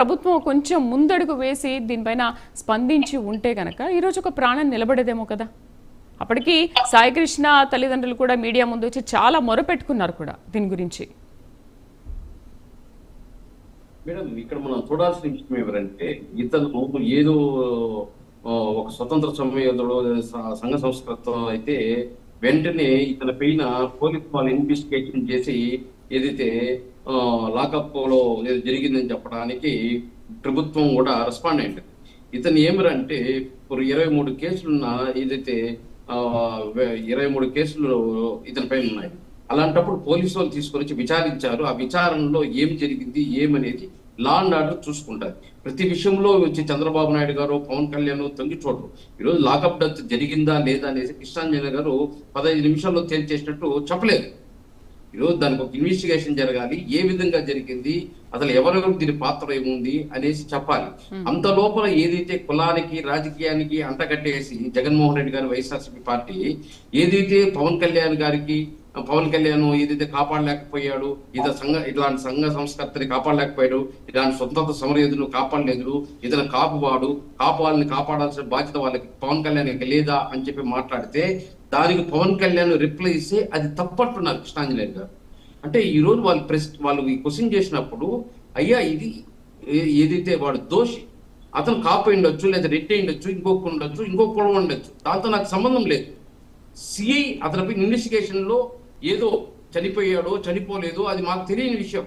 ప్రభుత్వం కొంచెం ముందడుగు వేసి దీనిపైన స్పందించి ఉంటే గనక ఈరోజు ఒక ప్రాణం నిలబడేదేమో కదా. అప్పటికి సాయికృష్ణ తల్లిదండ్రులు కూడా మీడియా ముందు వచ్చి చాలా మొరపెట్టుకున్నారు కూడా దీని గురించి. మేడం, ఇక్కడ మనం చూడాల్సిన విషయం ఎవరంటే, ఇతను ఏదో ఒక స్వతంత్ర సమయంలో సంఘ సంస్కృతం అయితే వెంటనే ఇతని పైన పోలీసు వాళ్ళు ఇన్వెస్టిగేషన్ చేసి ఏదైతే లాకప్ లో ఏదో జరిగిందని చెప్పడానికి ప్రభుత్వం కూడా రెస్పాండ్ అయింది. ఇతను ఏమరంటే ఇప్పుడు 23 కేసులున్న ఏదైతే 23 కేసులు ఇతని పైన ఉన్నాయి. అలాంటప్పుడు పోలీసు వాళ్ళు తీసుకొని వచ్చి విచారించారు. ఆ విచారణలో ఏం జరిగింది ఏమనేది లా అండ్ ఆర్డర్ చూసుకుంటారు. ప్రతి విషయంలో వచ్చి చంద్రబాబు నాయుడు గారు, పవన్ కళ్యాణ్ తొంగి చూడరు. ఈరోజు లాకప్ డెత్ జరిగిందా లేదా అనేసి కృష్ణాంజలి గారు 15 నిమిషాల్లో తేల్చేసినట్టు చెప్పలేదు. ఈరోజు దానికి ఒక ఇన్వెస్టిగేషన్ జరగాలి, ఏ విధంగా జరిగింది, అసలు ఎవరెవరు దీని పాత్ర ఏముంది అనేసి చెప్పాలి. అంత లోపల ఏదైతే కులానికి రాజకీయానికి అంటగట్టేసి జగన్మోహన్ రెడ్డి గారి వైఎస్ఆర్సీపీ పార్టీ ఏదైతే పవన్ కళ్యాణ్ ఏదైతే కాపాడలేకపోయాడు, ఇలాంటి సంఘ సంస్కర్తని కాపాడలేకపోయాడు, ఇలాంటి స్వతంత్ర సమరయోధులు కాపాడలేదు, ఇతను కాపాడాల్సిన బాధ్యత వాళ్ళకి పవన్ కళ్యాణ్కి లేదా అని చెప్పి మాట్లాడితే దానికి పవన్ కళ్యాణ్ రిప్లై ఇస్తే అది తప్పట్టున్నారు కృష్ణాంజలి గారు. అంటే ఈ రోజు వాళ్ళు క్వశ్చన్ చేసినప్పుడు, అయ్యా ఇది ఏదైతే వాడు దోషి, అతను కాపు ఉండొచ్చు, లేదా రెడ్డి ఉండొచ్చు, ఇంకొక ఉండొచ్చు, ఇంకొక పొడవ ఉండొచ్చు, దాంతో నాకు సంబంధం లేదు. సిఐ అతనిపై ఇన్వెస్టిగేషన్ లో ఏదో చనిపోయాడో చనిపోలేదో అది మాకు తెలియని విషయం.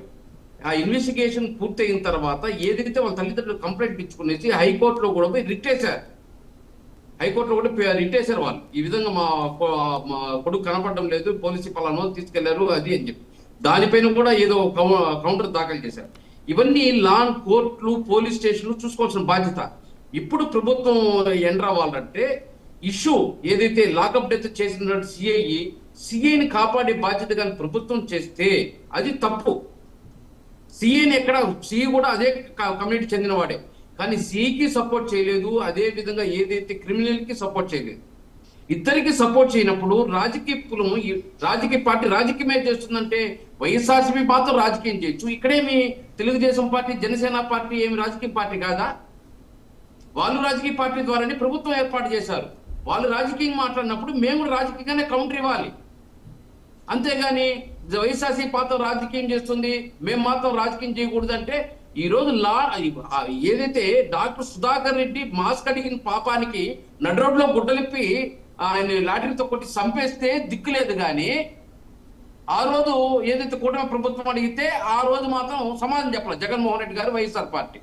ఆ ఇన్వెస్టిగేషన్ పూర్తయిన తర్వాత ఏదైతే వాళ్ళ తల్లిదండ్రులు కంప్లైంట్ ఇచ్చుకునేసి హైకోర్టులో కూడా పోయి రిట్ వేశారు. హైకోర్టులో కూడా రిట్ వేశారు. వాళ్ళు ఈ విధంగా మా కొడుకు కనపడడం లేదు, పోలీసు పలానా తీసుకెళ్లారు అది అని చెప్పి దానిపైన కూడా ఏదో కౌంటర్ దాఖలు చేశారు. ఇవన్నీ లాన్ కోర్టులు పోలీస్ స్టేషన్లు చూసుకోవాల్సిన బాధ్యత. ఇప్పుడు ప్రభుత్వం ఎండ్ రావాలంటే ఇష్యూ ఏదైతే లాకప్ డెత్ చేసిన సిఐని కాపాడే బాధ్యత కానీ ప్రభుత్వం చేస్తే అది తప్పు. సిఐని సిఐ కూడా అదే కమ్యూనిటీ చెందిన వాడే, కానీ సిఐకి సపోర్ట్ చేయలేదు, అదే విధంగా ఏదైతే క్రిమినల్ కి సపోర్ట్ చేయలేదు. ఇద్దరికి సపోర్ట్ చేయనప్పుడు రాజకీయ పార్టీ రాజకీయమే చేస్తుందంటే వైఎస్ఆర్సీపీ మాత్రం రాజకీయం చేయొచ్చు. ఇక్కడేమి తెలుగుదేశం పార్టీ, జనసేన పార్టీ ఏమి రాజకీయ పార్టీ కాదా? వాళ్ళు రాజకీయ పార్టీ ద్వారానే ప్రభుత్వం ఏర్పాటు చేశారు. వాళ్ళు రాజకీయం మాట్లాడినప్పుడు మేము రాజకీయంగానే కౌంటర్ ఇవ్వాలి. అంతేగాని వైఎస్ఆర్సీ పాత్ర రాజకీయం చేస్తుంది, మేము మాత్రం రాజకీయం చేయకూడదు అంటే ఈ రోజు ఏదైతే డాక్టర్ సుధాకర్ రెడ్డి మాస్క్ అడిగిన పాపానికి నడ్రోడ్లో గుడ్డలిప్పి ఆయన లాటరీతో కొట్టి చంపేస్తే దిక్కులేదు. కానీ ఆ రోజు ఏదైతే కూటమి ప్రభుత్వం అడిగితే ఆ రోజు మాత్రం సమాధానం చెప్పాలి జగన్మోహన్ రెడ్డి గారు, వైఎస్ఆర్ పార్టీ.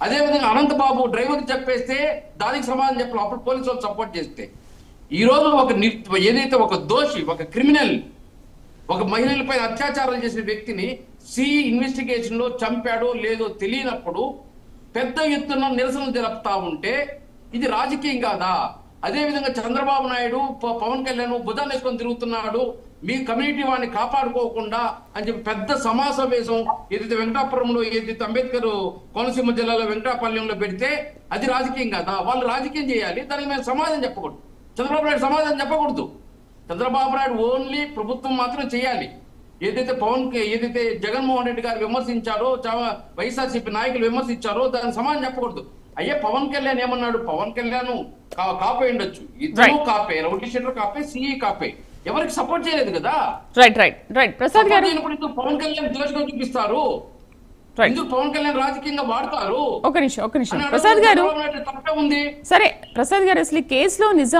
అదేవిధంగా అనంతబాబు డ్రైవర్ చెప్పేస్తే దానికి సమాధానం చెప్పాలి, అప్పుడు పోలీసు వాళ్ళు సపోర్ట్ చేస్తే. ఈ రోజు ఏదైతే ఒక దోషి, ఒక క్రిమినల్, ఒక మహిళలపై అత్యాచారం చేసిన వ్యక్తిని సిఐ ఇన్వెస్టిగేషన్ లో చంపాడో లేదో తెలియనప్పుడు పెద్ద ఎత్తున నిరసన జరుపుతా ఉంటే ఇది రాజకీయం కాదా? అదేవిధంగా చంద్రబాబు నాయుడు, పవన్ కళ్యాణ్ భుజాన్ని వేసుకొని తిరుగుతున్నాడు, మీ కమ్యూనిటీ వాడిని కాపాడుకోకుండా అని చెప్పి పెద్ద సమావేశం ఏదైతే వెంకటాపురంలో, ఏదైతే అంబేద్కర్ కోనసీమ జిల్లాలో వెంకటాపల్యంలో పెడితే అది రాజకీయం కాదా? వాళ్ళు రాజకీయం చేయాలి, దానికి మేము సమాధానం చెప్పకూడదు. చంద్రబాబు నాయుడు సమాధానం చెప్పకూడదు. చంద్రబాబు నాయుడు ఓన్లీ ప్రభుత్వం మాత్రం చేయాలి. ఏదైతే జగన్మోహన్ రెడ్డి గారు విమర్శించారో, వైఎస్ఆర్సీపీ నాయకులు విమర్శించారో దానికి సమాధానం చెప్పకూడదు. అయ్యే పవన్ కళ్యాణ్ ఏమన్నాడు? పవన్ కళ్యాణ్ కాపే ఉండొచ్చు, ఇద్దరు కాపే, రౌడీ షీటర్ కాపే, సిఐ కాపే, ఎవరికి సపోర్ట్ చేయలేదు కదా. రైట్ ప్రసాద్ గారు, పవన్ కళ్యాణ్ దోషంగా చూపిస్తారు, పవన్ కళ్యాణ్ రాజకీయంగా వాడతారు. ఒక నిమిషం ప్రసాద్ గారు, తప్పే ఉంది. సరే ప్రసాద్ గారు, అసలు కేసులో నిజం